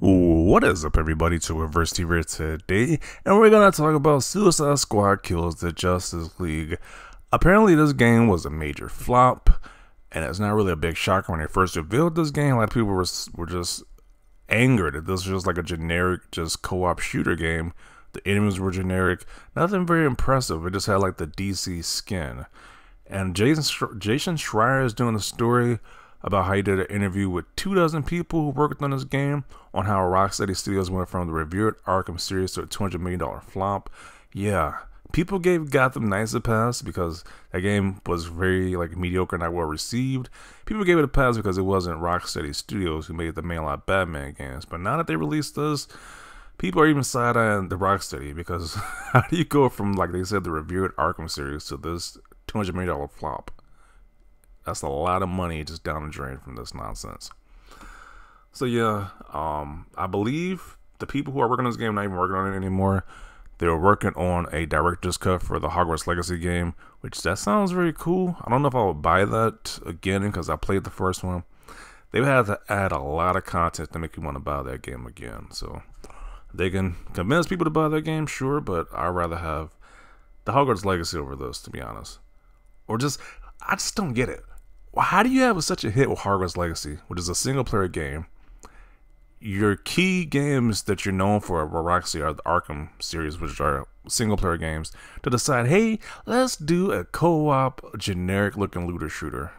What is up, everybody? To Reverse TV today, and we're gonna talk about Suicide Squad Kills the Justice League. Apparently, this game was a major flop, and it's not really a big shocker when they first revealed this game. A lot of people were just angered that this was just like a generic, just co-op shooter game. The enemies were generic, nothing very impressive. It just had like the DC skin. And Jason Schreier is doing a story about how he did an interview with 24 people who worked on this game on how Rocksteady Studios went from the revered Arkham series to a $200 million flop. Yeah, people gave Gotham Knights a pass because that game was very mediocre, not well received. People gave it a pass because it wasn't Rocksteady Studios who made the mainline Batman games. But now that they released this, people are even side-eyeing the Rocksteady because how do you go from, like they said, the revered Arkham series to this $200 million flop? That's a lot of money just down the drain from this nonsense. So yeah, I believe the people who are working on this game are not even working on it anymore. They were working on a director's cut for the Hogwarts Legacy game, which that sounds very cool. I don't know if I would buy that again because I played the first one. They would have to add a lot of content to make you want to buy that game again. So they can convince people to buy that game, sure, but I'd rather have the Hogwarts Legacy over this, to be honest. Or I just don't get it. How do you have such a hit with Hogwarts Legacy, which is a single-player game? Your key games that you're known for Roxy are the Arkham series, which are single-player games, to decide, hey, let's do a co-op, generic-looking looter shooter.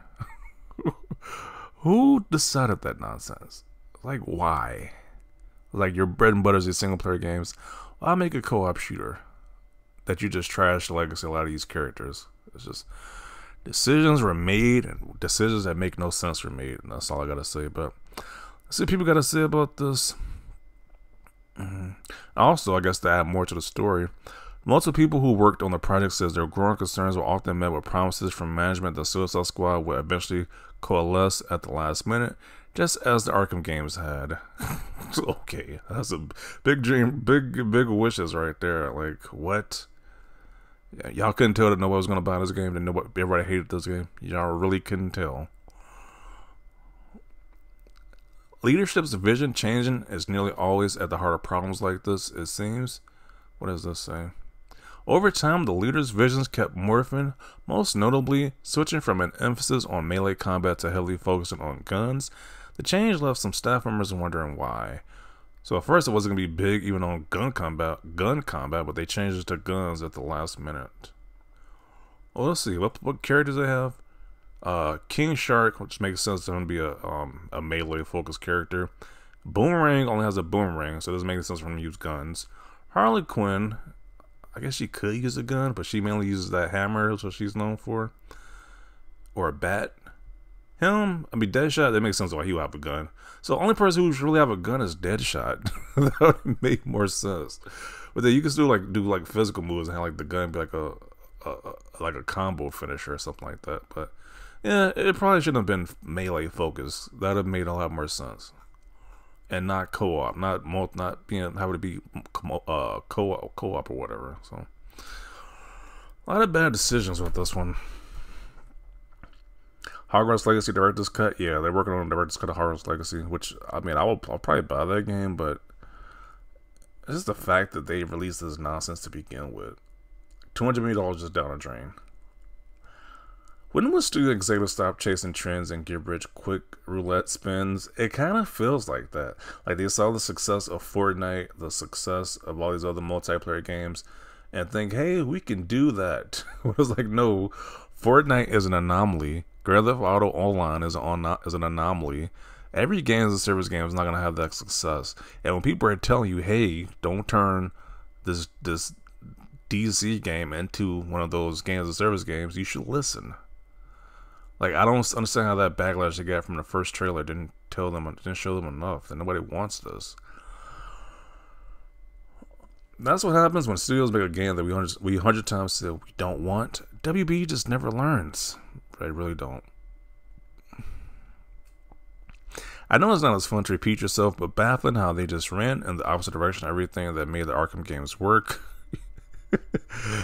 Who decided that nonsense? Like, why? Like, your bread and butter is your single-player games. Well, I'll make a co-op shooter that you just trash the legacy of a lot of these characters. It's just decisions were made, and decisions that make no sense were made, and that's all I gotta say. But let's see what people gotta say about this. Also, I guess to add more to the story, multiple people who worked on the project says their growing concerns were often met with promises from management that Suicide Squad would eventually coalesce at the last minute, just as the Arkham games had. Okay, that's a big dream, big wishes right there. Like, what? Yeah, y'all couldn't tell that nobody was going to buy this game, and everybody hated this game. Y'all really couldn't tell. Leadership's vision changing is nearly always at the heart of problems like this, it seems. What does this say? Over time, the leader's visions kept morphing, most notably switching from an emphasis on melee combat to heavily focusing on guns. The change left some staff members wondering why. So at first it wasn't going to be big even on gun combat, but they changed it to guns at the last minute. Well, let's see, what characters they have? King Shark, which makes sense to him to be a melee focused character. Boomerang only has a boomerang, so it doesn't make sense for him to use guns. Harley Quinn, I guess she could use a gun, but she mainly uses that hammer, that's what she's known for. Or a bat. Deadshot, that makes sense why he would have a gun. So the only person who should really have a gun is Deadshot. That would make more sense. But then you can still do physical moves and have the gun be like a combo finisher or something like that. But yeah, it probably shouldn't have been melee focused. That would have made a lot more sense. And not co-op, not being having to be co-op or whatever. So a lot of bad decisions with this one. Hogwarts Legacy Director's Cut, yeah, they're working on a Director's Cut of Hogwarts Legacy, which, I'll probably buy that game, but it's just the fact that they released this nonsense to begin with. $200 million just down the drain. When will studio executives stop chasing trends and get rich quick roulette spins? It kind of feels like that. Like they saw the success of Fortnite, the success of all these other multiplayer games, and think, hey, we can do that. It was like, no, Fortnite is an anomaly. Grand Theft Auto Online is an anomaly. Every game as a service game is not going to have that success. And when people are telling you, hey, don't turn this DC game into one of those games as a service games, you should listen. Like, I don't understand how that backlash they got from the first trailer didn't show them enough. That nobody wants this. That's what happens when studios make a game that we 100 times said we don't want. WB just never learns. I really don't. I know it's not as fun to repeat yourself, but baffling how they just ran in the opposite direction of everything that made the Arkham games work.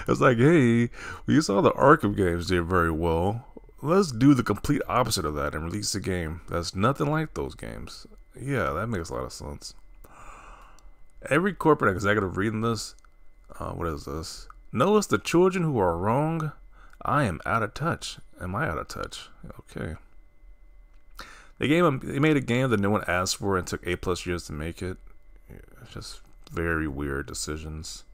It's like, hey, we saw the Arkham games did very well. Let's do the complete opposite of that and release a game that's nothing like those games. Yeah, that makes a lot of sense. Every corporate executive reading this, what is this? Notice the children who are wrong. I am out of touch. Am I out of touch? Okay. They made a game that no one asked for and took 8+ years to make it. It's just very weird decisions.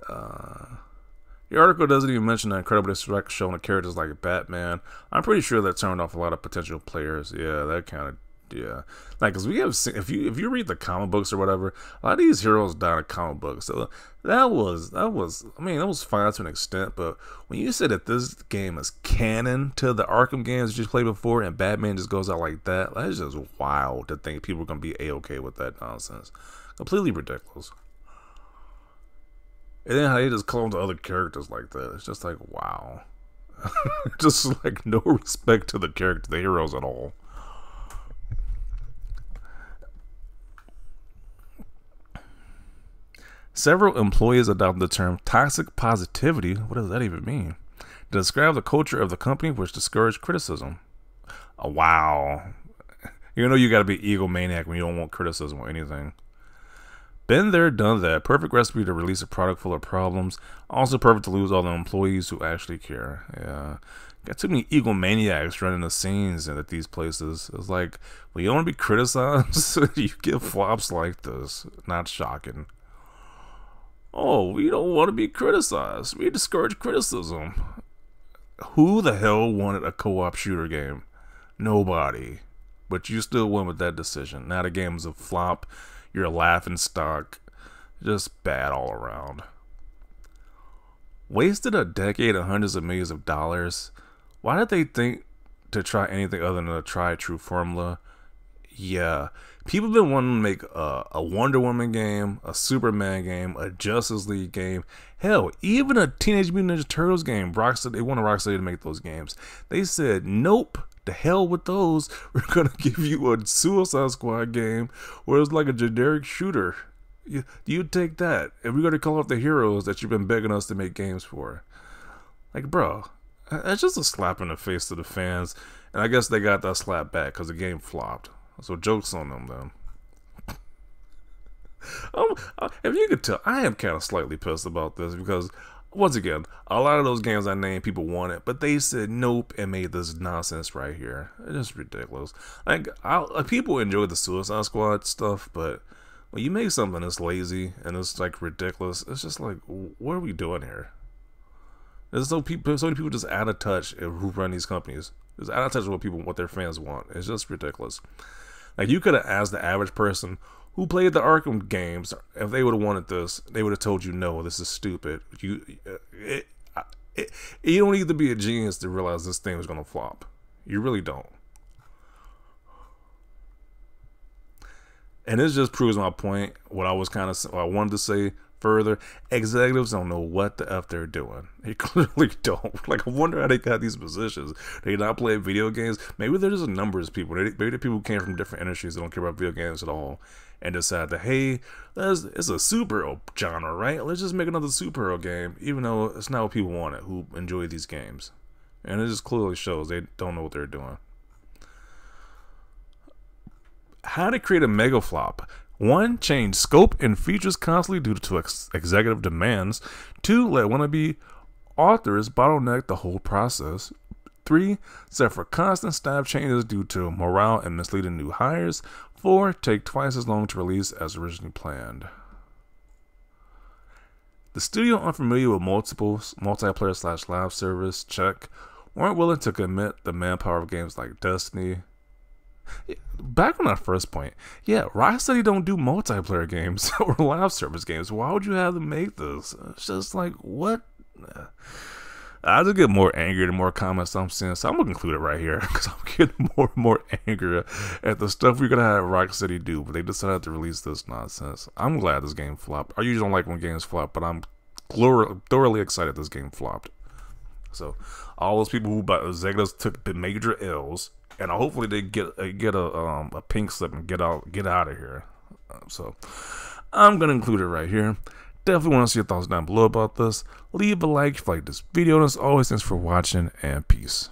The article doesn't even mention the incredible disrespect shown to characters like Batman. I'm pretty sure that turned off a lot of potential players. Yeah, that kind of, yeah. Like, cause we have seen, if you read the comic books or whatever, a lot of these heroes die in comic books. So that was, I mean, that was fine to an extent. But when you said that this game is canon to the Arkham games you just played before, and Batman just goes out like that, that's just wild to think people are gonna be a-okay with that nonsense. Completely ridiculous. And then how they just clone to other characters like that. It's just like, wow. Just like no respect to the character, the heroes at all. Several employees adopted the term toxic positivity, what does that even mean, to describe the culture of the company which discouraged criticism. Oh, wow. You know you gotta be egomaniac when you don't want criticism or anything. Been there, done that. Perfect recipe to release a product full of problems. Also perfect to lose all the employees who actually care. Yeah. Got too many egomaniacs running the scenes at these places. It's like, when you want to be criticized, you get flops like this. Not shocking. Oh, we don't want to be criticized. We discourage criticism. Who the hell wanted a co-op shooter game? Nobody. But you still went with that decision. Now the game's a flop. You're a laughing stock. Just bad all around. Wasted a decade and hundreds of millions of dollars. Why did they think to try anything other than a tried-true formula? Yeah, people have been wanting to make a Wonder Woman game, a Superman game, a Justice League game. Hell, even a Teenage Mutant Ninja Turtles game. Rocksteady, they wanted Rocksteady to make those games. They said, nope, the hell with those. We're going to give you a Suicide Squad game where it's like a generic shooter. You take that, and we're going to call up the heroes that you've been begging us to make games for. Like, bro, that's just a slap in the face to the fans. And I guess they got that slap back because the game flopped. So joke's on them, then. If you could tell, I am kind of slightly pissed about this because, once again, a lot of those games I named people wanted, but they said nope and made this nonsense right here. It's just ridiculous. Like, people enjoy the Suicide Squad stuff, but when you make something that's lazy and it's like ridiculous, it's just like, what are we doing here? There's so many people just out of touch who run these companies. Just out of touch with what their fans want. It's just ridiculous. Like, you could have asked the average person who played the Arkham games, if they would have wanted this, they would have told you, no, this is stupid. You don't need to be a genius to realize this thing was going to flop. You really don't. And this just proves my point, what I wanted to say further. Executives don't know what the F they're doing. They clearly don't. Like, I wonder how they got these positions. They not play video games. Maybe they're just numbers people. Maybe the people who came from different industries that don't care about video games at all and decide that, hey, it's a superhero genre, right? Let's just make another superhero game, even though it's not what people wanted who enjoy these games. And it just clearly shows they don't know what they're doing. How to create a mega flop. 1. Change scope and features constantly due to executive demands. 2. Let wannabe authors bottleneck the whole process. 3. Set for constant staff changes due to morale and misleading new hires. 4. Take twice as long to release as originally planned. The studio unfamiliar with multiplayer / live service, check. Weren't willing to commit the manpower of games like Destiny. Back on that first point, yeah, Rocksteady don't do multiplayer games or live service games. Why would you have them make this? It's just like, what? I just get more angry the more comments I'm seeing, so I'm gonna conclude it right here because I'm getting more and more angry at the stuff we're gonna have Rocksteady do, but they decided to release this nonsense. I'm glad this game flopped. I usually don't like when games flop, but I'm thoroughly excited this game flopped. So all those people who bought executives took the major L's. And hopefully they get a pink slip and get out of here. So I'm gonna include it right here. Definitely want to see your thoughts down below about this. Leave a like if you like this video. And as always, thanks for watching and peace.